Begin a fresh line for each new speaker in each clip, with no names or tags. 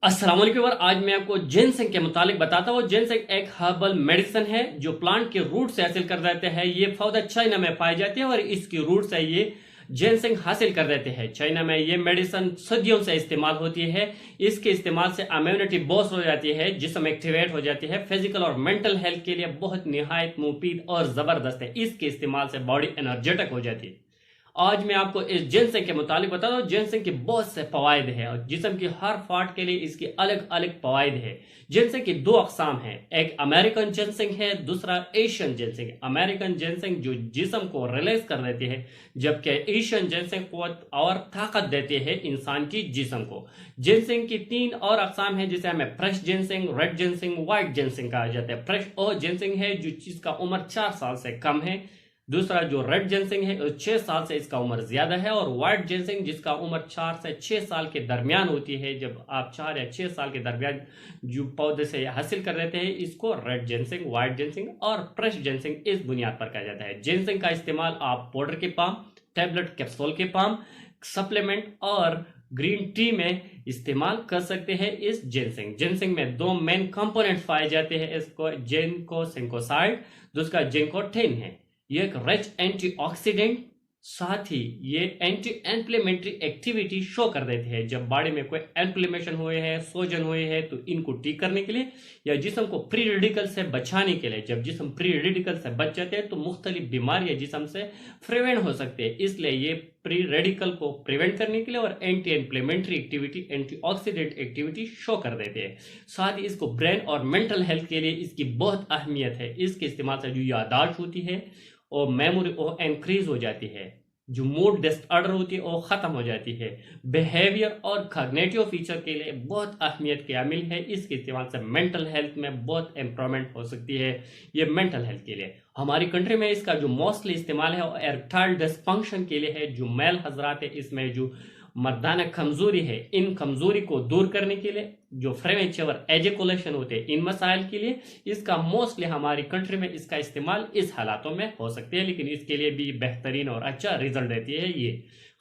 अस्सलाम वालेकुम। और आज मैं आपको जिनसेंग के मुतालिक बताता हूँ। जिनसेंग एक हर्बल मेडिसिन है जो प्लांट के रूट से हासिल कर देते हैं। ये पौधा चाइना में पाए जाते हैं और इसकी रूट से ये जिनसेंग हासिल कर देते हैं। चाइना में ये मेडिसिन सदियों से इस्तेमाल होती है। इसके इस्तेमाल से इम्यूनिटी बूस्ट हो जाती है, जिस्म एक्टिवेट हो जाती है। फिजिकल और मेंटल हेल्थ के लिए बहुत निहायत मुफीद और जबरदस्त है। इसके इस्तेमाल से बॉडी एनर्जेटिक हो जाती है। आज मैं आपको इस जिनसेंग के मुतालिक बता दूं। जिनसेंग के बहुत से फवायद हैं और जिस्म की हर पार्ट के लिए इसकी अलग अलग फवायद है। जिनसेंग की दो अकसाम है, एक अमेरिकन जिनसेंग है, दूसरा एशियन जिनसेंग है। अमेरिकन जिनसेंग जो जिस्म को रिलीज कर देती है, जबकि एशियन जिनसेंग कुव्वत और ताकत देती है इंसान की जिस्म को। जिनसेंग की तीन और अकसाम है, जिसे हमें fresh ginseng, red ginseng, white ginseng कहा जाता है। फ्रेश और जिनसेंग है जो जिसका उम्र 4 साल से कम है। दूसरा जो रेड जिनसेंग है 6 साल से इसका उम्र ज्यादा है। और व्हाइट जिनसेंग जिसका उम्र 4 से 6 साल के दरमियान होती है। जब आप 4 या 6 साल के दरमियान जो पौधे से हासिल कर लेते हैं, इसको रेड जिनसेंग, व्हाइट जिनसेंग और फ्रेश जिनसेंग इस बुनियाद पर कहा जाता है। जिनसेंग का इस्तेमाल आप पाउडर के पाम, टैबलेट कैप्सूल के पाम, सप्लीमेंट और ग्रीन टी में इस्तेमाल कर सकते हैं। इस जिनसेंग जिनसेंग में दो मेन कंपोनेंट पाए जाते हैं। इसको जिंकोसेंकोसाइड, दूसरा जिंकोटेन है। ये एक रिच एंटीऑक्सीडेंट, साथ ही ये एंटी इन्फ्लेमेटरी एक्टिविटी शो कर देते हैं। जब बॉडी में कोई इन्फ्लेमेशन हुए हैं, सोजन हुए हैं, तो इनको ठीक करने के लिए या जिस्म को प्री रेडिकल से बचाने के लिए, जब जिस्म प्री रेडिकल से बच जाते हैं तो मुख्तलिफ बीमारियां जिस्म से प्रिवेंट हो सकते हैं। इसलिए ये प्री रेडिकल को प्रिवेंट करने के लिए और anti inflammatory activity, antioxidant activity show कर देते हैं। साथ ही इसको ब्रेन और मेंटल हेल्थ के लिए इसकी बहुत अहमियत है। इसके इस्तेमाल से जो याददाश्त होती है और मेमोरी वो इंक्रीज हो जाती है, जो मूड डिसऑर्डर होती है वो खत्म हो जाती है। बिहेवियर और कॉग्निटिव फीचर के लिए बहुत अहमियत के हामिल है। इसके इस्तेमाल से मेंटल हेल्थ में बहुत इंप्रूवमेंट हो सकती है। ये मेंटल हेल्थ के लिए हमारी कंट्री में इसका जो मोस्टली इस्तेमाल है वो इरेक्टाइल डिस्फंक्शन के लिए है। जो मेल हजरात है, इसमें जो मर्दाना कमजोरी है, इन कमजोरी को दूर करने के लिए, जो प्रीमेच्योर एजैकुलेशन होते हैं, इन मसाइल के लिए इसका मोस्टली हमारी कंट्री में इसका इस्तेमाल इस हालातों में हो सकते हैं। लेकिन इसके लिए भी बेहतरीन और अच्छा रिजल्ट देती है। ये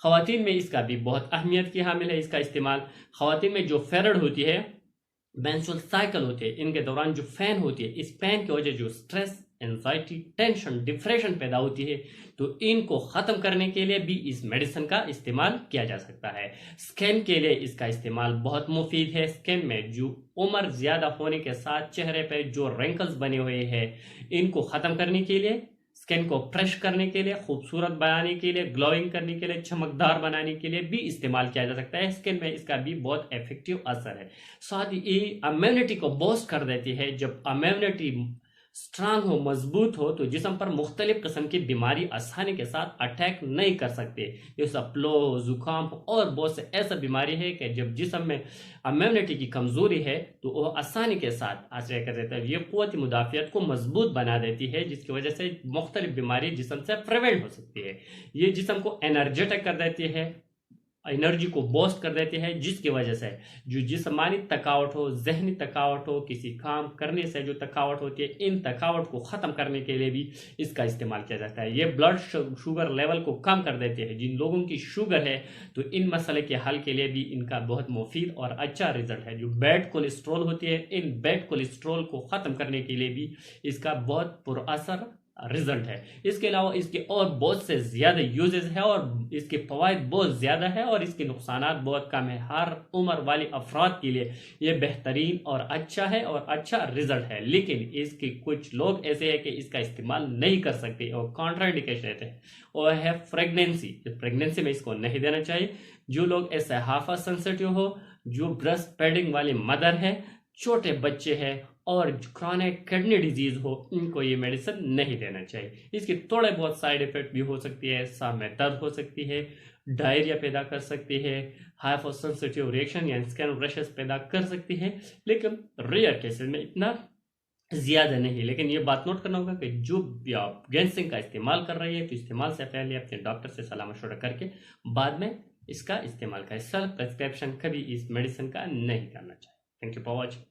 खवातीन में इसका भी बहुत अहमियत की हामिल है। इसका इस्तेमाल खवातीन में जो फेरड होती है, मेंस्ट्रुअल साइकिल होती है, इनके दौरान जो फैन होती है, इस फैन की वजह जो स्ट्रेस, एंजाइटी, टेंशन, डिप्रेशन पैदा होती है, तो इनको खत्म करने के लिए भी इस मेडिसिन का इस्तेमाल किया जा सकता है। स्किन के लिए इसका इस्तेमाल बहुत मुफीद है। स्किन में जो उम्र ज्यादा होने के साथ चेहरे पे जो रिंकल्स बने हुए हैं, इनको खत्म करने के लिए, स्किन को फ्रेश करने के लिए, खूबसूरत बनाने के लिए, ग्लोइंग करने के लिए, चमकदार बनाने के लिए भी इस्तेमाल किया जा सकता है। स्किन में इसका भी बहुत इफेक्टिव असर है। साथ ही इम्यूनिटी को बूस्ट कर देती है। जब इम्यूनिटी स्ट्रांग हो, मजबूत हो, तो जिस्म पर मुख्तलिफ किस्म की बीमारी आसानी के साथ अटैक नहीं कर सकते। जैसा फ्लो, जुकाम और बहुत से ऐसा बीमारी है कि जब जिस्म में इम्यूनिटी की कमजोरी है तो वो आसानी के साथ आश्रय कर देता है। ये क़ुव्वत मुदाफ़ियत को मजबूत बना देती है, जिसकी वजह से मुख्तलिफ बीमारी जिस्म से प्रिवेंट हो सकती है। ये जिस्म को एनर्जेटिक कर देती है, एनर्जी को बूस्ट कर देती है, जिसकी वजह से जो जिस्मानी थकावट हो, जहनी थकावट हो, किसी काम करने से जो थकावट होती है, इन थकावट को ख़त्म करने के लिए भी इसका इस्तेमाल किया जाता है। ये ब्लड शुगर लेवल को कम कर देती है। जिन लोगों की शुगर है तो इन मसले के हल के लिए भी इनका बहुत मुफीद और अच्छा रिजल्ट है। जो बैड कोलेस्ट्रॉल होती है, इन बैड कोलेस्ट्रॉल को ख़त्म करने के लिए भी इसका बहुत पुरअसर रिजल्ट है। इसके अलावा इसके और बहुत से ज्यादा यूजेस है और इसके फवायद बहुत ज्यादा है और इसके नुकसानात बहुत कम है। हर उम्र वाले अफराद के लिए ये बेहतरीन और अच्छा है और अच्छा रिजल्ट है। लेकिन इसके कुछ लोग ऐसे हैं कि इसका इस्तेमाल नहीं कर सकते और कॉन्ट्राइंडिकेशन रहते हैं, और है प्रेगनेंसी। प्रेगनेंसी में इसको नहीं देना चाहिए। जो लोग ऐसे हाफा सेंसिटिव हो, जो ब्रेस्ट फीडिंग वाली मदर है, छोटे बच्चे हैं और क्रॉनिक किडनी डिजीज हो, इनको ये मेडिसिन नहीं देना चाहिए। इसके थोड़े बहुत साइड इफेक्ट भी हो सकती है। सांस में दर्द हो सकती है, डायरिया पैदा कर सकती है, हाइपर सेंसिटिव रिएक्शन या स्किन रैशेस पैदा कर सकती है, लेकिन रेयर केसेस में इतना ज्यादा नहीं। लेकिन ये बात नोट करना होगा कि जो भी आप जिनसेंग का इस्तेमाल कर रही है तो इस्तेमाल से पहले अपने डॉक्टर से सलाह मशवरा करके बाद में इसका इस्तेमाल करें। सेल्फ प्रिस्क्रिप्शन कभी इस मेडिसिन का नहीं करना चाहिए। Thank you for watching.